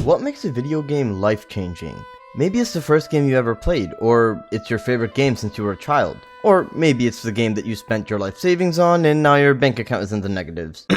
What makes a video game life-changing? Maybe it's the first game you ever played, or it's your favorite game since you were a child. Or maybe it's the game that you spent your life savings on and now your bank account is in the negatives.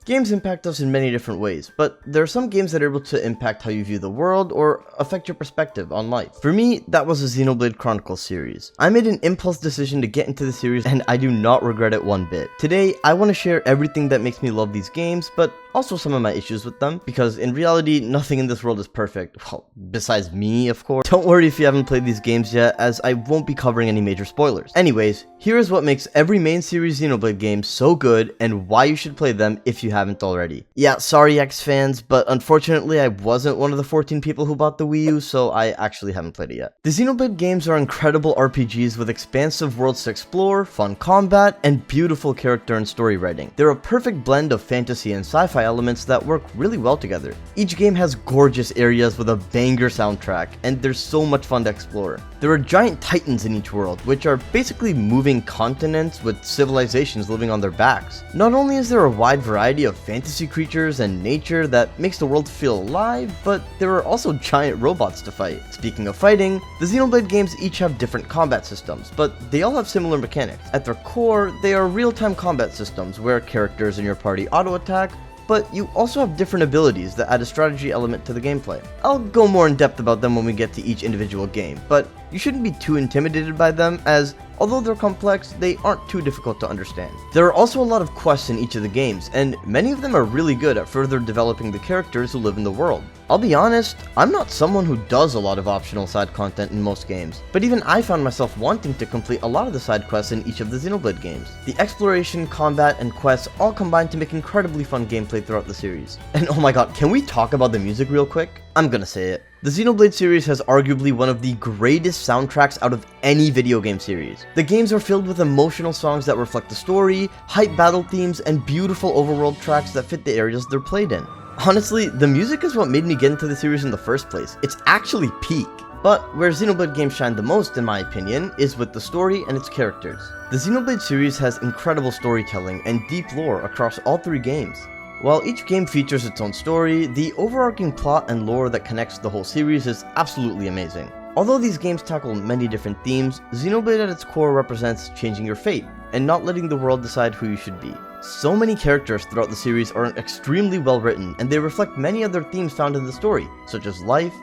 Games impact us in many different ways, but there are some games that are able to impact how you view the world or affect your perspective on life. For me, that was the Xenoblade Chronicles series. I made an impulse decision to get into the series and I do not regret it one bit. Today, I want to share everything that makes me love these games, but also some of my issues with them, because in reality, nothing in this world is perfect. Well, besides me, of course. Don't worry if you haven't played these games yet, as I won't be covering any major spoilers. Anyways, here is what makes every main series Xenoblade game so good and why you should play them if you haven't already. Yeah, sorry X fans, but unfortunately I wasn't one of the 14 people who bought the Wii U, so I actually haven't played it yet. The Xenoblade games are incredible RPGs with expansive worlds to explore, fun combat, and beautiful character and story writing. They're a perfect blend of fantasy and sci-fi elements that work really well together. Each game has gorgeous areas with a banger soundtrack, and there's so much fun to explore. There are giant titans in each world, which are basically moving continents with civilizations living on their backs. Not only is there a wide variety of fantasy creatures and nature that makes the world feel alive, but there are also giant robots to fight. Speaking of fighting, the Xenoblade games each have different combat systems, but they all have similar mechanics. At their core, they are real-time combat systems where characters in your party auto-attack, but you also have different abilities that add a strategy element to the gameplay. I'll go more in depth about them when we get to each individual game, but you shouldn't be too intimidated by them, as although they're complex, they aren't too difficult to understand. There are also a lot of quests in each of the games, and many of them are really good at further developing the characters who live in the world. I'll be honest, I'm not someone who does a lot of optional side content in most games, but even I found myself wanting to complete a lot of the side quests in each of the Xenoblade games. The exploration, combat, and quests all combine to make incredibly fun gameplay throughout the series. And oh my god, can we talk about the music real quick? I'm gonna say it. The Xenoblade series has arguably one of the greatest soundtracks out of any video game series. The games are filled with emotional songs that reflect the story, hype battle themes, and beautiful overworld tracks that fit the areas they're played in. Honestly, the music is what made me get into the series in the first place. It's actually peak. But where Xenoblade games shine the most, in my opinion, is with the story and its characters. The Xenoblade series has incredible storytelling and deep lore across all three games. While each game features its own story, the overarching plot and lore that connects the whole series is absolutely amazing. Although these games tackle many different themes, Xenoblade at its core represents changing your fate, and not letting the world decide who you should be. So many characters throughout the series are extremely well written, and they reflect many other themes found in the story, such as life,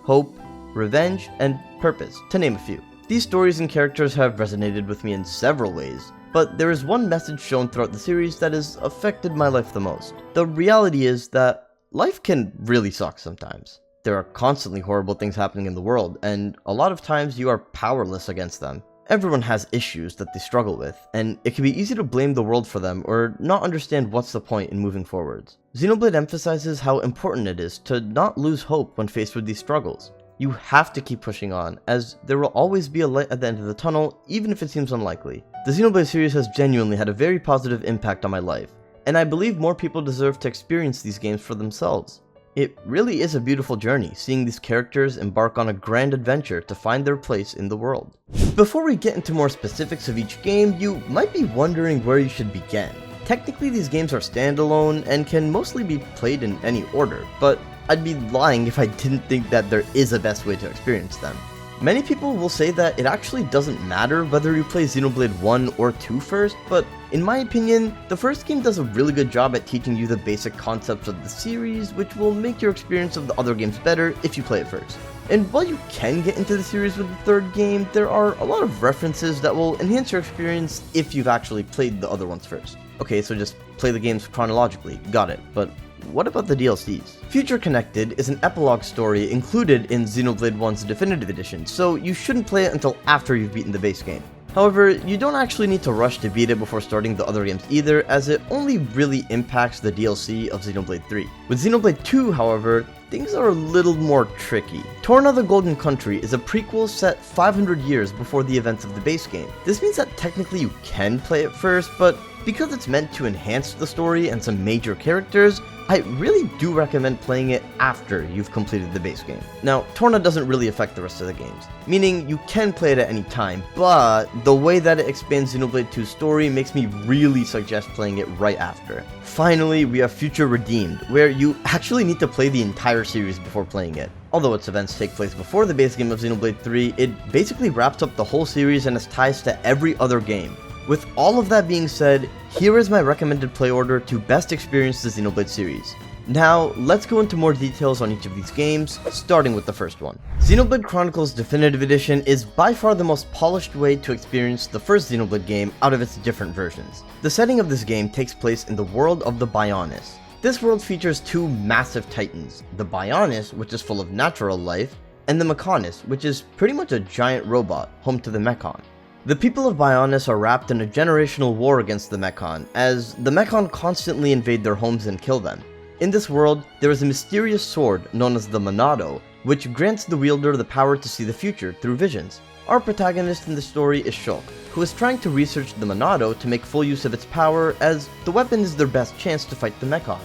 hope, revenge, and purpose, to name a few. These stories and characters have resonated with me in several ways, but there is one message shown throughout the series that has affected my life the most. The reality is that life can really suck sometimes. There are constantly horrible things happening in the world, and a lot of times you are powerless against them. Everyone has issues that they struggle with, and it can be easy to blame the world for them or not understand what's the point in moving forwards. Xenoblade emphasizes how important it is to not lose hope when faced with these struggles. You have to keep pushing on, as there will always be a light at the end of the tunnel, even if it seems unlikely. The Xenoblade series has genuinely had a very positive impact on my life, and I believe more people deserve to experience these games for themselves. It really is a beautiful journey, seeing these characters embark on a grand adventure to find their place in the world. Before we get into more specifics of each game, you might be wondering where you should begin. Technically, these games are standalone and can mostly be played in any order, but I'd be lying if I didn't think that there is a best way to experience them. Many people will say that it actually doesn't matter whether you play Xenoblade 1 or 2 first, but in my opinion, the first game does a really good job at teaching you the basic concepts of the series, which will make your experience of the other games better if you play it first. And while you can get into the series with the third game, there are a lot of references that will enhance your experience if you've actually played the other ones first. Okay, so just play the games chronologically, got it, but what about the DLCs? Future Connected is an epilogue story included in Xenoblade 1's Definitive Edition, so you shouldn't play it until after you've beaten the base game. However, you don't actually need to rush to beat it before starting the other games either, as it only really impacts the DLC of Xenoblade 3. With Xenoblade 2, however, things are a little more tricky. Torna the Golden Country is a prequel set 500 years before the events of the base game. This means that technically you can play it first, but because it's meant to enhance the story and some major characters, I really do recommend playing it after you've completed the base game. Now, Torna doesn't really affect the rest of the games, meaning you can play it at any time, but the way that it expands Xenoblade 2's story makes me really suggest playing it right after. Finally, we have Future Redeemed, where you actually need to play the entire series before playing it. Although its events take place before the base game of Xenoblade 3, it basically wraps up the whole series and has ties to every other game. With all of that being said, here is my recommended play order to best experience the Xenoblade series. Now, let's go into more details on each of these games, starting with the first one. Xenoblade Chronicles Definitive Edition is by far the most polished way to experience the first Xenoblade game out of its different versions. The setting of this game takes place in the world of the Bionis. This world features two massive titans, the Bionis, which is full of natural life, and the Mechonis, which is pretty much a giant robot, home to the Mechon. The people of Bionis are wrapped in a generational war against the Mechon, as the Mechon constantly invade their homes and kill them. In this world, there is a mysterious sword known as the Monado, which grants the wielder the power to see the future through visions. Our protagonist in the story is Shulk, who is trying to research the Monado to make full use of its power, as the weapon is their best chance to fight the Mechon.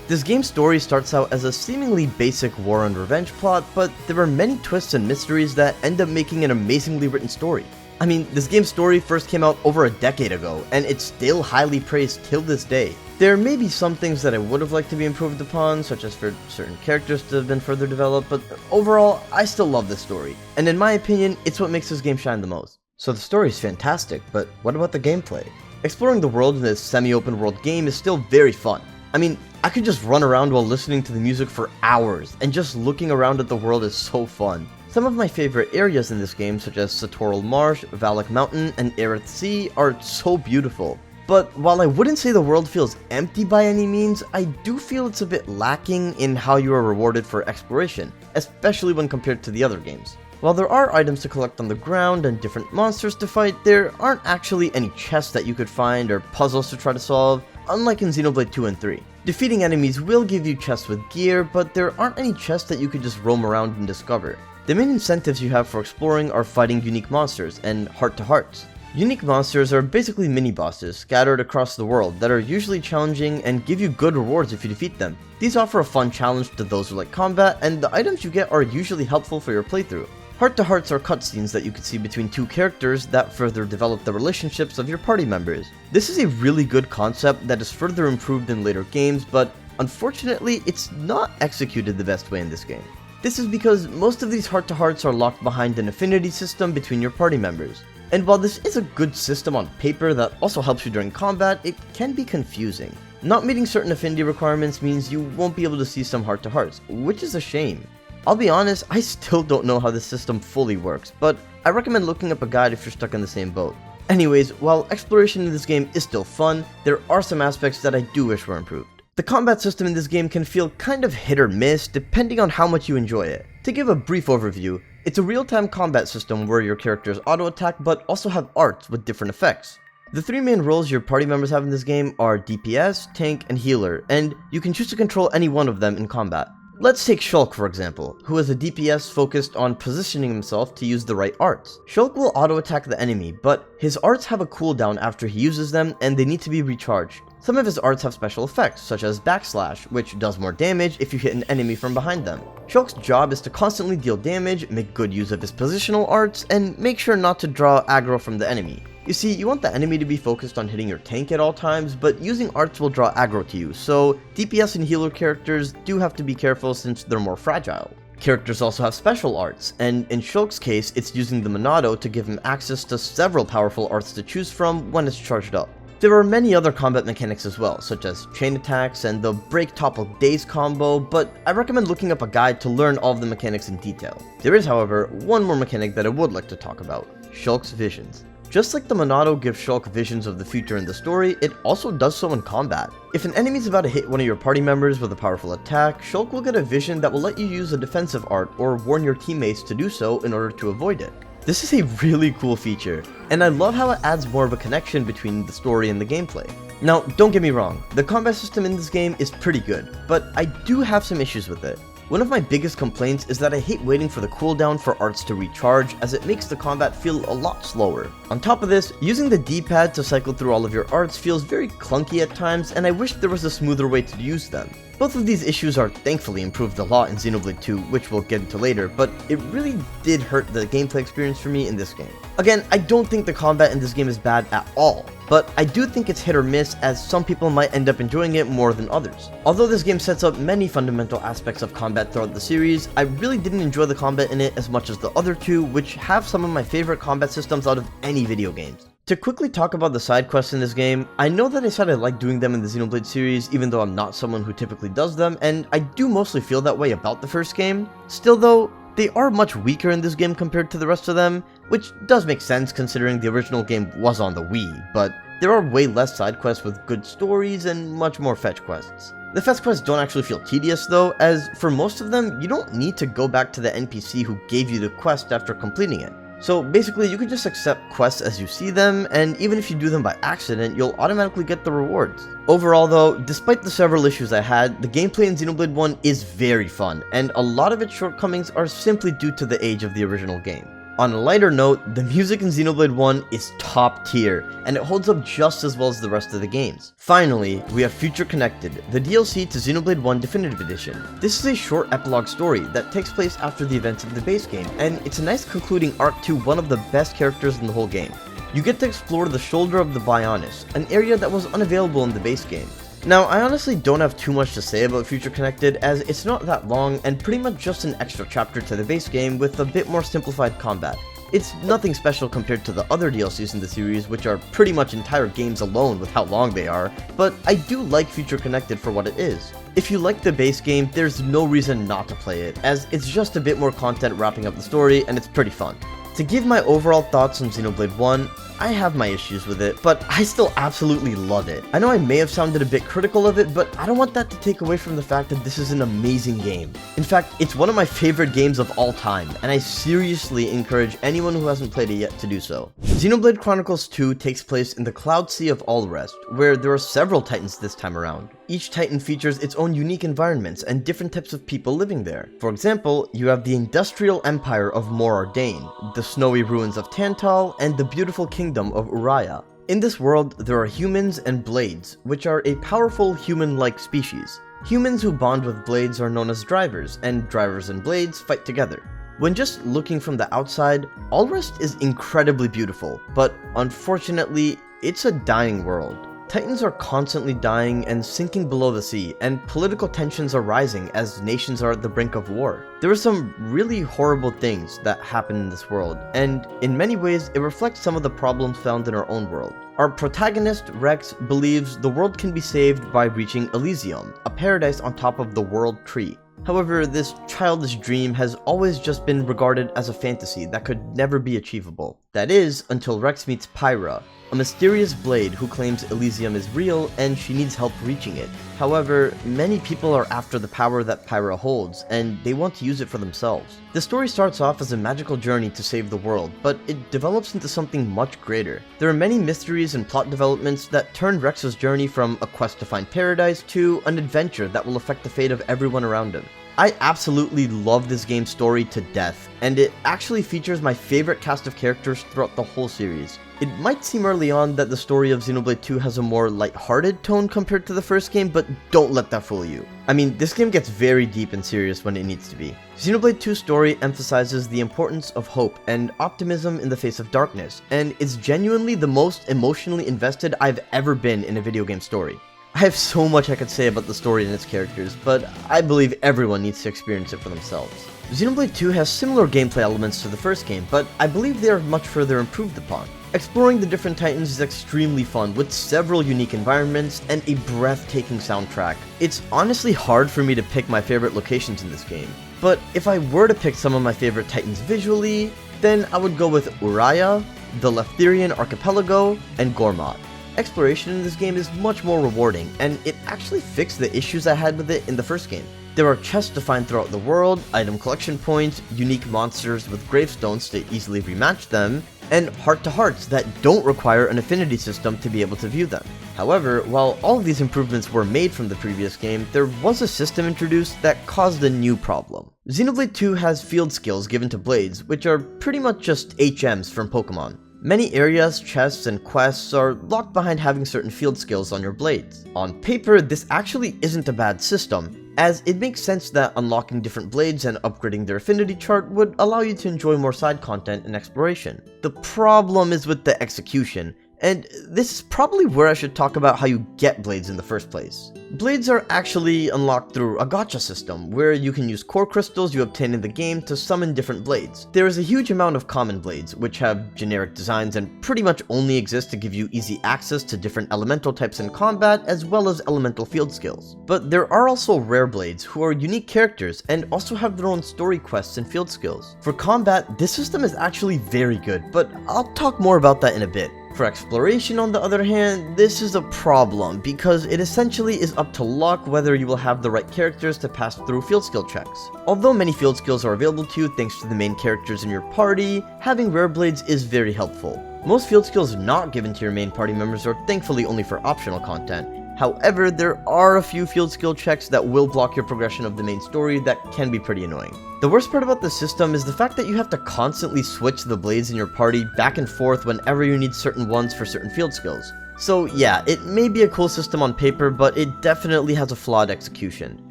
This game's story starts out as a seemingly basic war and revenge plot, but there are many twists and mysteries that end up making an amazingly written story. I mean, this game's story first came out over a decade ago, and it's still highly praised till this day. There may be some things that I would have liked to be improved upon, such as for certain characters to have been further developed, but overall, I still love this story, and in my opinion, it's what makes this game shine the most. So the story is fantastic, but what about the gameplay? Exploring the world in this semi-open world game is still very fun. I mean, I could just run around while listening to the music for hours, and just looking around at the world is so fun. Some of my favorite areas in this game, such as Satoral Marsh, Valak Mountain, and Aerith Sea, are so beautiful. But while I wouldn't say the world feels empty by any means, I do feel it's a bit lacking in how you are rewarded for exploration, especially when compared to the other games. While there are items to collect on the ground and different monsters to fight, there aren't actually any chests that you could find or puzzles to try to solve, unlike in Xenoblade 2 and 3. Defeating enemies will give you chests with gear, but there aren't any chests that you could just roam around and discover. The main incentives you have for exploring are fighting unique monsters and heart-to-hearts. Unique monsters are basically mini-bosses scattered across the world that are usually challenging and give you good rewards if you defeat them. These offer a fun challenge to those who like combat, and the items you get are usually helpful for your playthrough. Heart-to-hearts are cutscenes that you can see between two characters that further develop the relationships of your party members. This is a really good concept that is further improved in later games, but unfortunately, it's not executed the best way in this game. This is because most of these heart-to-hearts are locked behind an affinity system between your party members. And while this is a good system on paper that also helps you during combat, it can be confusing. Not meeting certain affinity requirements means you won't be able to see some heart-to-hearts, which is a shame. I'll be honest, I still don't know how this system fully works, but I recommend looking up a guide if you're stuck in the same boat. Anyways, while exploration in this game is still fun, there are some aspects that I do wish were improved. The combat system in this game can feel kind of hit or miss depending on how much you enjoy it. To give a brief overview, it's a real-time combat system where your characters auto-attack but also have arts with different effects. The three main roles your party members have in this game are DPS, tank, and healer, and you can choose to control any one of them in combat. Let's take Shulk for example, who is a DPS focused on positioning himself to use the right arts. Shulk will auto-attack the enemy, but his arts have a cooldown after he uses them and they need to be recharged. Some of his arts have special effects, such as Backslash, which does more damage if you hit an enemy from behind them. Shulk's job is to constantly deal damage, make good use of his positional arts, and make sure not to draw aggro from the enemy. You see, you want the enemy to be focused on hitting your tank at all times, but using arts will draw aggro to you, so DPS and healer characters do have to be careful since they're more fragile. Characters also have special arts, and in Shulk's case, it's using the Monado to give him access to several powerful arts to choose from when it's charged up. There are many other combat mechanics as well, such as chain attacks and the break topple daze combo, but I recommend looking up a guide to learn all of the mechanics in detail. There is, however, one more mechanic that I would like to talk about, Shulk's visions. Just like the Monado gives Shulk visions of the future in the story, it also does so in combat. If an enemy is about to hit one of your party members with a powerful attack, Shulk will get a vision that will let you use a defensive art or warn your teammates to do so in order to avoid it. This is a really cool feature, and I love how it adds more of a connection between the story and the gameplay. Now, don't get me wrong, the combat system in this game is pretty good, but I do have some issues with it. One of my biggest complaints is that I hate waiting for the cooldown for arts to recharge, as it makes the combat feel a lot slower. On top of this, using the D-pad to cycle through all of your arts feels very clunky at times, and I wish there was a smoother way to use them. Both of these issues are thankfully improved a lot in Xenoblade 2, which we'll get into later, but it really did hurt the gameplay experience for me in this game. Again, I don't think the combat in this game is bad at all, but I do think it's hit or miss, as some people might end up enjoying it more than others. Although this game sets up many fundamental aspects of combat throughout the series, I really didn't enjoy the combat in it as much as the other two, which have some of my favorite combat systems out of any video games. To quickly talk about the side quests in this game, I know that I said I like doing them in the Xenoblade series even though I'm not someone who typically does them, and I do mostly feel that way about the first game. Still though, they are much weaker in this game compared to the rest of them, which does make sense considering the original game was on the Wii, but there are way less side quests with good stories and much more fetch quests. The fetch quests don't actually feel tedious though, as for most of them, you don't need to go back to the NPC who gave you the quest after completing it. So basically, you can just accept quests as you see them, and even if you do them by accident, you'll automatically get the rewards. Overall though, despite the several issues I had, the gameplay in Xenoblade 1 is very fun, and a lot of its shortcomings are simply due to the age of the original game. On a lighter note, the music in Xenoblade 1 is top tier, and it holds up just as well as the rest of the games. Finally, we have Future Connected, the DLC to Xenoblade 1 Definitive Edition. This is a short epilogue story that takes place after the events of the base game, and it's a nice concluding arc to one of the best characters in the whole game. You get to explore the Shoulder of the Bionis, an area that was unavailable in the base game. Now, I honestly don't have too much to say about Future Connected, as it's not that long and pretty much just an extra chapter to the base game with a bit more simplified combat. It's nothing special compared to the other DLCs in the series, which are pretty much entire games alone with how long they are, but I do like Future Connected for what it is. If you like the base game, there's no reason not to play it, as it's just a bit more content wrapping up the story and it's pretty fun. To give my overall thoughts on Xenoblade 1, I have my issues with it, but I still absolutely love it. I know I may have sounded a bit critical of it, but I don't want that to take away from the fact that this is an amazing game. In fact, it's one of my favorite games of all time, and I seriously encourage anyone who hasn't played it yet to do so. Xenoblade Chronicles 2 takes place in the Cloud Sea of Allrest, where there are several titans this time around. Each titan features its own unique environments and different types of people living there. For example, you have the industrial empire of Mor Ardain, the snowy ruins of Tantal, and the beautiful kingdom of Uriah. In this world, there are humans and blades, which are a powerful human-like species. Humans who bond with blades are known as drivers, and drivers and blades fight together. When just looking from the outside, Allrest is incredibly beautiful, but unfortunately, it's a dying world. Titans are constantly dying and sinking below the sea, and political tensions are rising as nations are at the brink of war. There are some really horrible things that happen in this world, and in many ways it reflects some of the problems found in our own world. Our protagonist, Rex, believes the world can be saved by reaching Elysium, a paradise on top of the World Tree. However, this childish dream has always just been regarded as a fantasy that could never be achievable. That is, until Rex meets Pyra, a mysterious blade who claims Elysium is real and she needs help reaching it. However, many people are after the power that Pyra holds, and they want to use it for themselves. The story starts off as a magical journey to save the world, but it develops into something much greater. There are many mysteries and plot developments that turn Rex's journey from a quest to find paradise to an adventure that will affect the fate of everyone around him. I absolutely love this game's story to death, and it actually features my favorite cast of characters throughout the whole series. It might seem early on that the story of Xenoblade 2 has a more lighthearted tone compared to the first game, but don't let that fool you. I mean, this game gets very deep and serious when it needs to be. Xenoblade 2's story emphasizes the importance of hope and optimism in the face of darkness, and it's genuinely the most emotionally invested I've ever been in a video game story. I have so much I could say about the story and its characters, but I believe everyone needs to experience it for themselves. Xenoblade 2 has similar gameplay elements to the first game, but I believe they are much further improved upon. Exploring the different titans is extremely fun, with several unique environments and a breathtaking soundtrack. It's honestly hard for me to pick my favorite locations in this game, but if I were to pick some of my favorite titans visually, then I would go with Uriah, the Leftherian Archipelago, and Gormott. Exploration in this game is much more rewarding, and it actually fixed the issues I had with it in the first game. There are chests to find throughout the world, item collection points, unique monsters with gravestones to easily rematch them, and heart-to-hearts that don't require an affinity system to be able to view them. However, while all of these improvements were made from the previous game, there was a system introduced that caused a new problem. Xenoblade 2 has field skills given to blades, which are pretty much just HMs from Pokemon. Many areas, chests, and quests are locked behind having certain field skills on your blades. On paper, this actually isn't a bad system, as it makes sense that unlocking different blades and upgrading their affinity chart would allow you to enjoy more side content and exploration. The problem is with the execution, and this is probably where I should talk about how you get blades in the first place. Blades are actually unlocked through a gacha system, where you can use core crystals you obtain in the game to summon different blades. There is a huge amount of common blades, which have generic designs and pretty much only exist to give you easy access to different elemental types in combat, as well as elemental field skills. But there are also rare blades, who are unique characters, and also have their own story quests and field skills. For combat, this system is actually very good, but I'll talk more about that in a bit. For exploration, on the other hand, this is a problem, because it essentially is up to luck whether you will have the right characters to pass through field skill checks. Although many field skills are available to you thanks to the main characters in your party, having rare blades is very helpful. Most field skills not given to your main party members are thankfully only for optional content. However, there are a few field skill checks that will block your progression of the main story that can be pretty annoying. The worst part about the system is the fact that you have to constantly switch the blades in your party back and forth whenever you need certain ones for certain field skills. So yeah, it may be a cool system on paper, but it definitely has a flawed execution.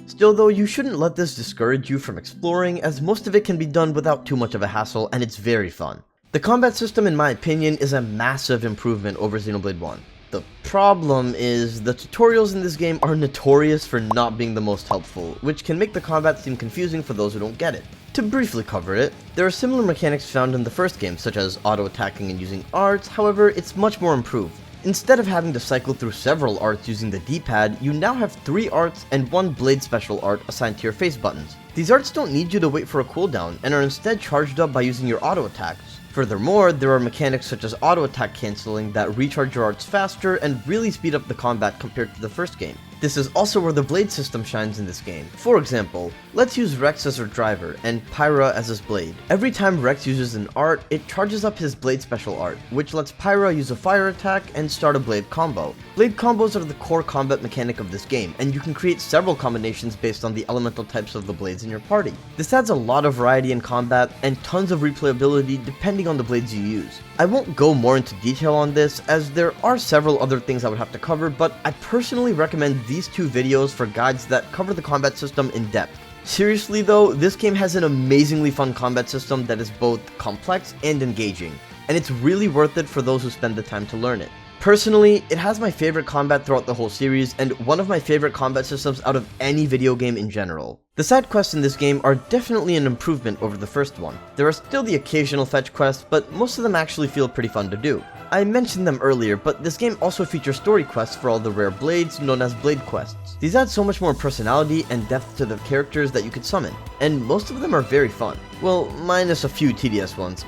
Still though, you shouldn't let this discourage you from exploring, as most of it can be done without too much of a hassle, and it's very fun. The combat system, in my opinion, is a massive improvement over Xenoblade 1. The problem is, the tutorials in this game are notorious for not being the most helpful, which can make the combat seem confusing for those who don't get it. To briefly cover it, there are similar mechanics found in the first game, such as auto-attacking and using arts, however, it's much more improved. Instead of having to cycle through several arts using the D-pad, you now have 3 arts and 1 blade special art assigned to your face buttons. These arts don't need you to wait for a cooldown, and are instead charged up by using your auto-attacks. Furthermore, there are mechanics such as auto-attack cancelling that recharge your arts faster and really speed up the combat compared to the first game. This is also where the blade system shines in this game. For example, let's use Rex as our driver and Pyra as his blade. Every time Rex uses an art, it charges up his blade special art, which lets Pyra use a fire attack and start a blade combo. Blade combos are the core combat mechanic of this game, and you can create several combinations based on the elemental types of the blades in your party. This adds a lot of variety in combat and tons of replayability depending on the blades you use. I won't go more into detail on this, as there are several other things I would have to cover, but I personally recommend these 2 videos for guides that cover the combat system in depth. Seriously though, this game has an amazingly fun combat system that is both complex and engaging, and it's really worth it for those who spend the time to learn it. Personally, it has my favorite combat throughout the whole series, and one of my favorite combat systems out of any video game in general. The side quests in this game are definitely an improvement over the first one. There are still the occasional fetch quests, but most of them actually feel pretty fun to do. I mentioned them earlier, but this game also features story quests for all the rare blades, known as blade quests. These add so much more personality and depth to the characters that you could summon, and most of them are very fun. Well, minus a few tedious ones.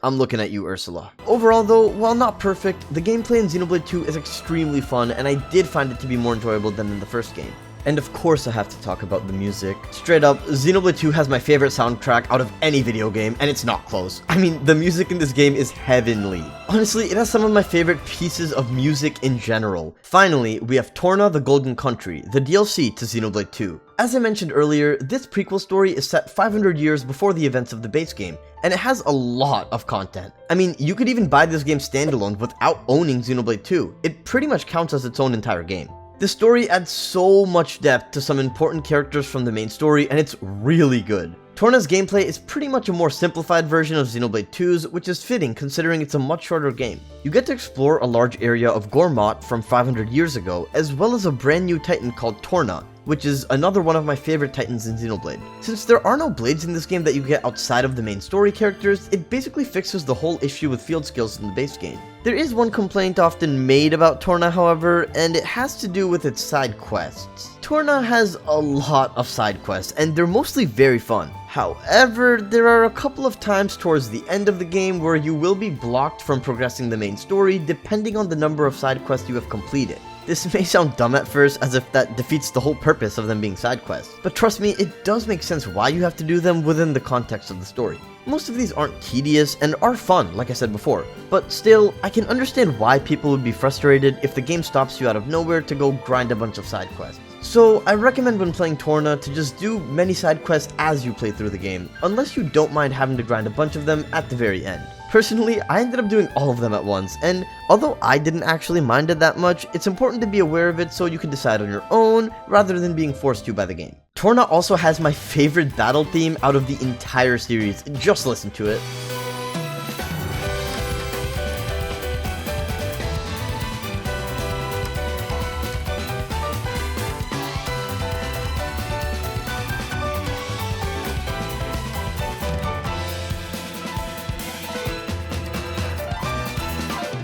I'm looking at you, Ursula. Overall though, while not perfect, the gameplay in Xenoblade 2 is extremely fun, and I did find it to be more enjoyable than in the first game. And of course I have to talk about the music. Straight up, Xenoblade 2 has my favorite soundtrack out of any video game, and it's not close. I mean, the music in this game is heavenly. Honestly, it has some of my favorite pieces of music in general. Finally, we have Torna the Golden Country, the DLC to Xenoblade 2. As I mentioned earlier, this prequel story is set 500 years before the events of the base game, and it has a lot of content. I mean, you could even buy this game standalone without owning Xenoblade 2. It pretty much counts as its own entire game. The story adds so much depth to some important characters from the main story, and it's really good. Torna's gameplay is pretty much a more simplified version of Xenoblade 2's, which is fitting considering it's a much shorter game. You get to explore a large area of Gormott from 500 years ago, as well as a brand new titan called Torna, which is another one of my favorite titans in Xenoblade. Since there are no blades in this game that you get outside of the main story characters, it basically fixes the whole issue with field skills in the base game. There is one complaint often made about Torna, however, and it has to do with its side quests. Torna has a lot of side quests, and they're mostly very fun. However, there are a couple of times towards the end of the game where you will be blocked from progressing the main story depending on the number of side quests you have completed. This may sound dumb at first, as if that defeats the whole purpose of them being side quests, but trust me, it does make sense why you have to do them within the context of the story. Most of these aren't tedious and are fun, like I said before, but still, I can understand why people would be frustrated if the game stops you out of nowhere to go grind a bunch of side quests. So I recommend when playing Torna to just do many side quests as you play through the game, unless you don't mind having to grind a bunch of them at the very end. Personally, I ended up doing all of them at once, and although I didn't actually mind it that much, it's important to be aware of it so you can decide on your own, rather than being forced to by the game. Torna also has my favorite battle theme out of the entire series, just listen to it.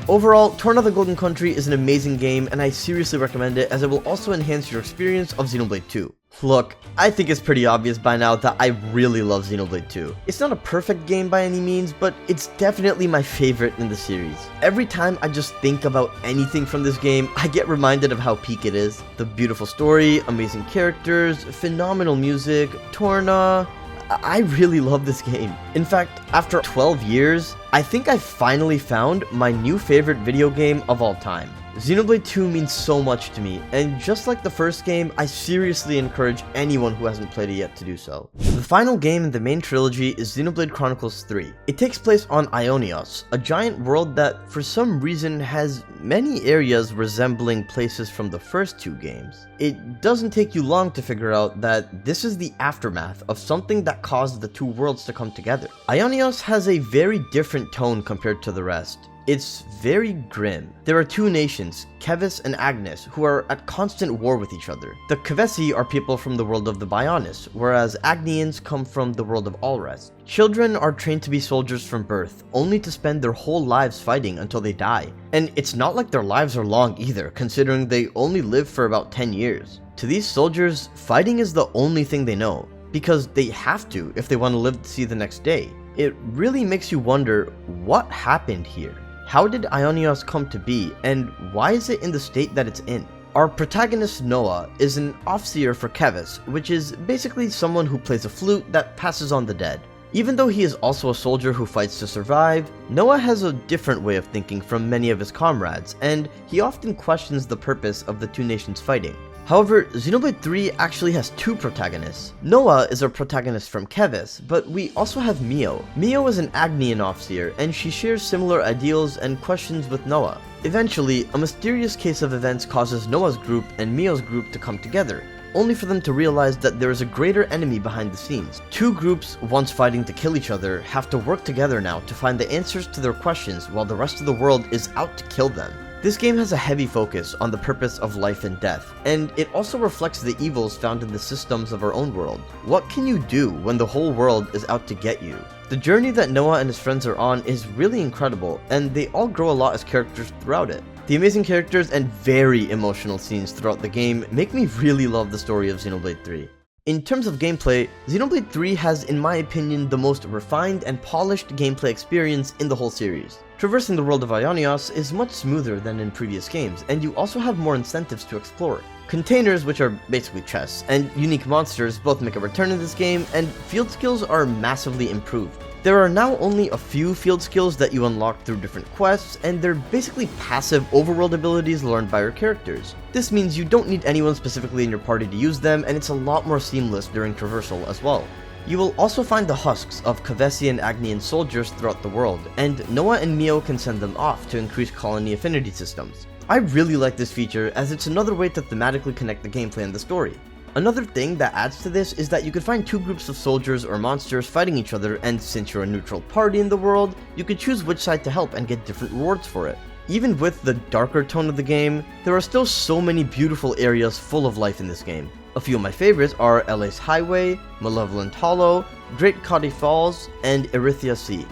Overall, Torna the Golden Country is an amazing game, and I seriously recommend it as it will also enhance your experience of Xenoblade 2. Look, I think it's pretty obvious by now that I really love Xenoblade 2. It's not a perfect game by any means, but it's definitely my favorite in the series. Every time I just think about anything from this game, I get reminded of how peak it is. The beautiful story, amazing characters, phenomenal music, Torna. I really love this game. In fact, after 12 years, I think I finally found my new favorite video game of all time. Xenoblade 2 means so much to me, and just like the first game, I seriously encourage anyone who hasn't played it yet to do so. The final game in the main trilogy is Xenoblade Chronicles 3. It takes place on Ionios, a giant world that for some reason has many areas resembling places from the first two games. It doesn't take you long to figure out that this is the aftermath of something that caused the two worlds to come together. Ionios has a very different tone compared to the rest. It's very grim. There are two nations, Keves and Agnes, who are at constant war with each other. The Kevesi are people from the world of the Bionis, whereas Agnians come from the world of Allrest. Children are trained to be soldiers from birth, only to spend their whole lives fighting until they die. And it's not like their lives are long either, considering they only live for about 10 years. To these soldiers, fighting is the only thing they know, because they have to if they want to live to see the next day. It really makes you wonder what happened here. How did Ionios come to be, and why is it in the state that it's in? Our protagonist Noah is an Ofseer for Keves, which is basically someone who plays a flute that passes on the dead. Even though he is also a soldier who fights to survive, Noah has a different way of thinking from many of his comrades, and he often questions the purpose of the two nations fighting. However, Xenoblade 3 actually has two protagonists. Noah is our protagonist from Keves, but we also have Mio. Mio is an Agnian Ofseer, and she shares similar ideals and questions with Noah. Eventually, a mysterious case of events causes Noah's group and Mio's group to come together, only for them to realize that there is a greater enemy behind the scenes. Two groups, once fighting to kill each other, have to work together now to find the answers to their questions while the rest of the world is out to kill them. This game has a heavy focus on the purpose of life and death, and it also reflects the evils found in the systems of our own world. What can you do when the whole world is out to get you? The journey that Noah and his friends are on is really incredible, and they all grow a lot as characters throughout it. The amazing characters and very emotional scenes throughout the game make me really love the story of Xenoblade 3. In terms of gameplay, Xenoblade 3 has, in my opinion, the most refined and polished gameplay experience in the whole series. Traversing the world of Ionios is much smoother than in previous games, and you also have more incentives to explore. Containers, which are basically chests, and unique monsters both make a return in this game, and field skills are massively improved. There are now only a few field skills that you unlock through different quests, and they're basically passive overworld abilities learned by your characters. This means you don't need anyone specifically in your party to use them, and it's a lot more seamless during traversal as well. You will also find the husks of Kevesi and Agnian soldiers throughout the world, and Noah and Mio can send them off to increase colony affinity systems. I really like this feature as it's another way to thematically connect the gameplay and the story. Another thing that adds to this is that you could find two groups of soldiers or monsters fighting each other, and since you're a neutral party in the world, you could choose which side to help and get different rewards for it. Even with the darker tone of the game, there are still so many beautiful areas full of life in this game. A few of my favorites are LA's Highway, Malevolent Hollow, Great Coddy Falls, and Erythia Sea.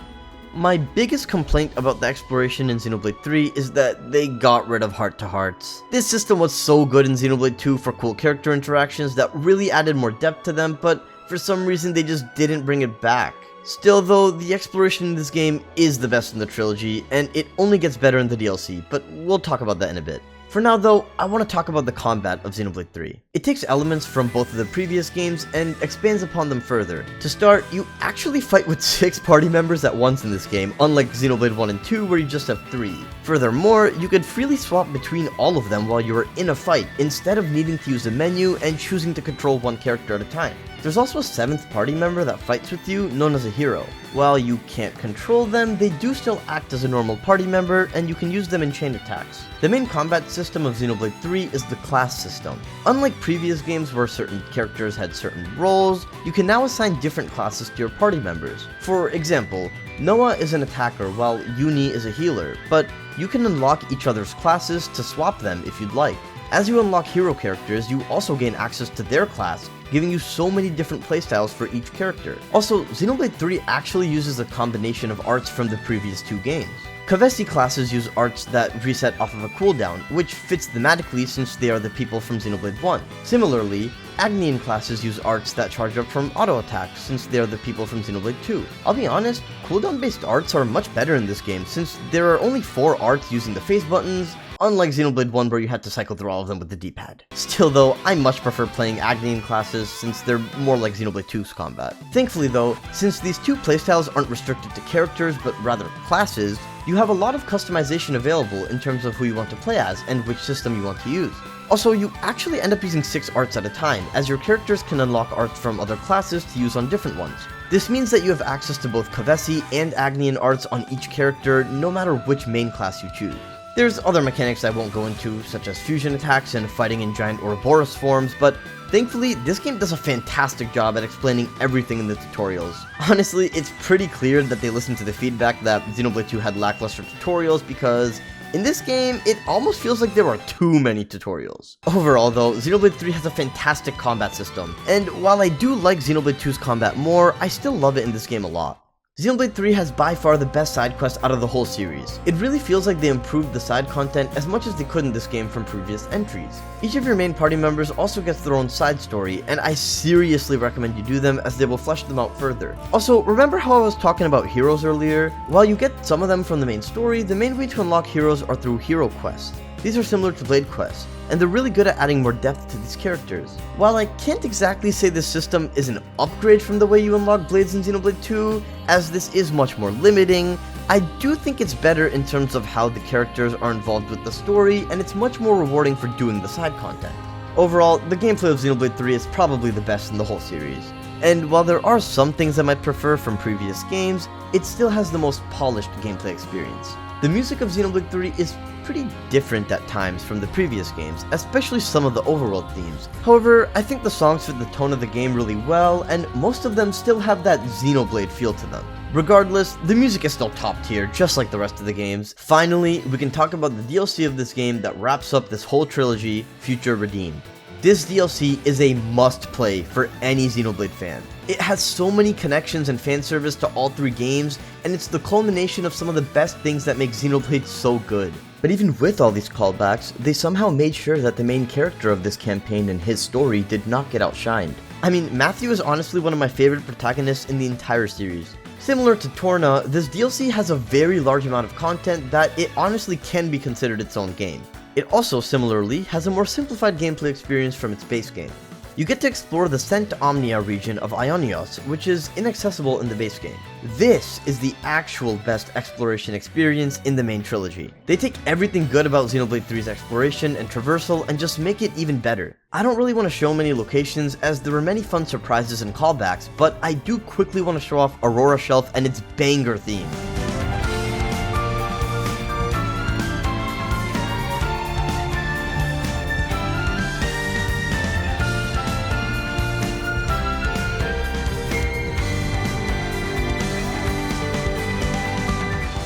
My biggest complaint about the exploration in Xenoblade 3 is that they got rid of heart-to-hearts. This system was so good in Xenoblade 2 for cool character interactions that really added more depth to them, but for some reason they just didn't bring it back. Still though, the exploration in this game is the best in the trilogy, and it only gets better in the DLC, but we'll talk about that in a bit. For now though, I want to talk about the combat of Xenoblade 3. It takes elements from both of the previous games and expands upon them further. To start, you actually fight with 6 party members at once in this game, unlike Xenoblade 1 and 2 where you just have 3. Furthermore, you could freely swap between all of them while you are in a fight, instead of needing to use a menu and choosing to control one character at a time. There's also a 7th party member that fights with you, known as a hero. While you can't control them, they do still act as a normal party member, and you can use them in chain attacks. The main combat system of Xenoblade 3 is the class system. Unlike previous games where certain characters had certain roles, you can now assign different classes to your party members. For example, Noah is an attacker while Uni is a healer, but you can unlock each other's classes to swap them if you'd like. As you unlock hero characters, you also gain access to their class, giving you so many different playstyles for each character. Also, Xenoblade 3 actually uses a combination of arts from the previous 2 games. Kavesi classes use arts that reset off of a cooldown, which fits thematically since they are the people from Xenoblade 1. Similarly, Agnian classes use arts that charge up from auto attacks since they are the people from Xenoblade 2. I'll be honest, cooldown based arts are much better in this game since there are only 4 arts using the face buttons, unlike Xenoblade 1 where you had to cycle through all of them with the D-pad. Still though, I much prefer playing Agnian classes since they're more like Xenoblade 2's combat. Thankfully though, since these 2 playstyles aren't restricted to characters but rather classes, you have a lot of customization available in terms of who you want to play as and which system you want to use. Also, you actually end up using 6 arts at a time, as your characters can unlock arts from other classes to use on different ones. This means that you have access to both Kavesi and Agnian arts on each character, no matter which main class you choose. There's other mechanics I won't go into, such as fusion attacks and fighting in giant Ouroboros forms, but thankfully, this game does a fantastic job at explaining everything in the tutorials. Honestly, it's pretty clear that they listened to the feedback that Xenoblade 2 had lackluster tutorials because in this game, it almost feels like there are too many tutorials. Overall though, Xenoblade 3 has a fantastic combat system, and while I do like Xenoblade 2's combat more, I still love it in this game a lot. Xenoblade 3 has by far the best side quests out of the whole series. It really feels like they improved the side content as much as they could in this game from previous entries. Each of your main party members also gets their own side story, and I seriously recommend you do them as they will flesh them out further. Also, remember how I was talking about heroes earlier? While you get some of them from the main story, the main way to unlock heroes are through hero quests. These are similar to Blade quests, and they're really good at adding more depth to these characters. While I can't exactly say this system is an upgrade from the way you unlock Blades in Xenoblade 2, as this is much more limiting, I do think it's better in terms of how the characters are involved with the story, and it's much more rewarding for doing the side content. Overall, the gameplay of Xenoblade 3 is probably the best in the whole series. And while there are some things I might prefer from previous games, it still has the most polished gameplay experience. The music of Xenoblade 3 is pretty different at times from the previous games, especially some of the overworld themes. However, I think the songs fit the tone of the game really well, and most of them still have that Xenoblade feel to them. Regardless, the music is still top tier, just like the rest of the games. Finally, we can talk about the DLC of this game that wraps up this whole trilogy, Future Redeemed. This DLC is a must-play for any Xenoblade fan. It has so many connections and fan service to all 3 games, and it's the culmination of some of the best things that make Xenoblade so good. But even with all these callbacks, they somehow made sure that the main character of this campaign and his story did not get outshined. I mean, Matthew is honestly one of my favorite protagonists in the entire series. Similar to Torna, this DLC has a very large amount of content that it honestly can be considered its own game. It also similarly has a more simplified gameplay experience from its base game. You get to explore the Cent Omnia region of Ionios, which is inaccessible in the base game. This is the actual best exploration experience in the main trilogy. They take everything good about Xenoblade 3's exploration and traversal and just make it even better. I don't really want to show many locations as there were many fun surprises and callbacks, but I do quickly want to show off Aurora Shelf and its banger theme.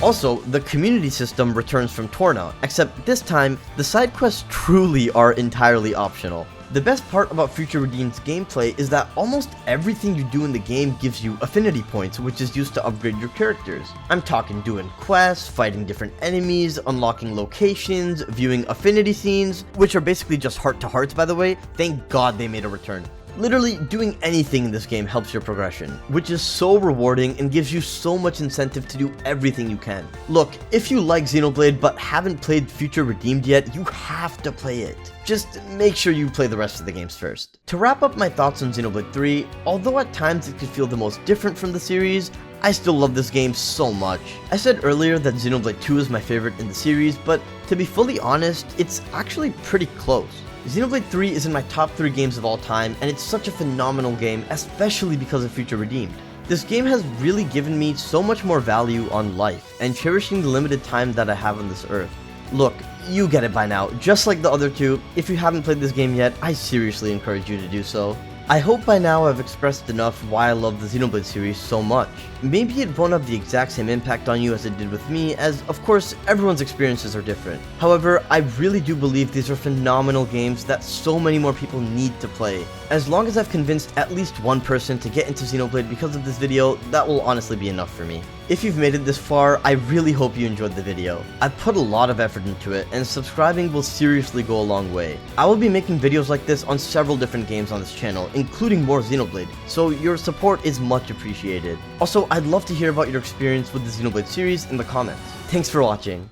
Also, the community system returns from Torna, except this time, the side quests truly are entirely optional. The best part about Future Redeemed's gameplay is that almost everything you do in the game gives you affinity points, which is used to upgrade your characters. I'm talking doing quests, fighting different enemies, unlocking locations, viewing affinity scenes, which are basically just heart-to-hearts by the way. Thank God they made a return. Literally, doing anything in this game helps your progression, which is so rewarding and gives you so much incentive to do everything you can. Look, if you like Xenoblade but haven't played Future Redeemed yet, you have to play it. Just make sure you play the rest of the games first. To wrap up my thoughts on Xenoblade 3, although at times it could feel the most different from the series, I still love this game so much. I said earlier that Xenoblade 2 is my favorite in the series, but to be fully honest, it's actually pretty close. Xenoblade 3 is in my top 3 games of all time, and it's such a phenomenal game, especially because of Future Redeemed. This game has really given me so much more value on life, and cherishing the limited time that I have on this earth. Look, you get it by now, just like the other two. If you haven't played this game yet, I seriously encourage you to do so. I hope by now I've expressed enough why I love the Xenoblade series so much. Maybe it won't have the exact same impact on you as it did with me, as of course everyone's experiences are different. However, I really do believe these are phenomenal games that so many more people need to play. As long as I've convinced at least one person to get into Xenoblade because of this video, that will honestly be enough for me. If you've made it this far, I really hope you enjoyed the video. I've put a lot of effort into it, and subscribing will seriously go a long way. I will be making videos like this on several different games on this channel, including more Xenoblade, so your support is much appreciated. Also, I'd love to hear about your experience with the Xenoblade series in the comments. Thanks for watching.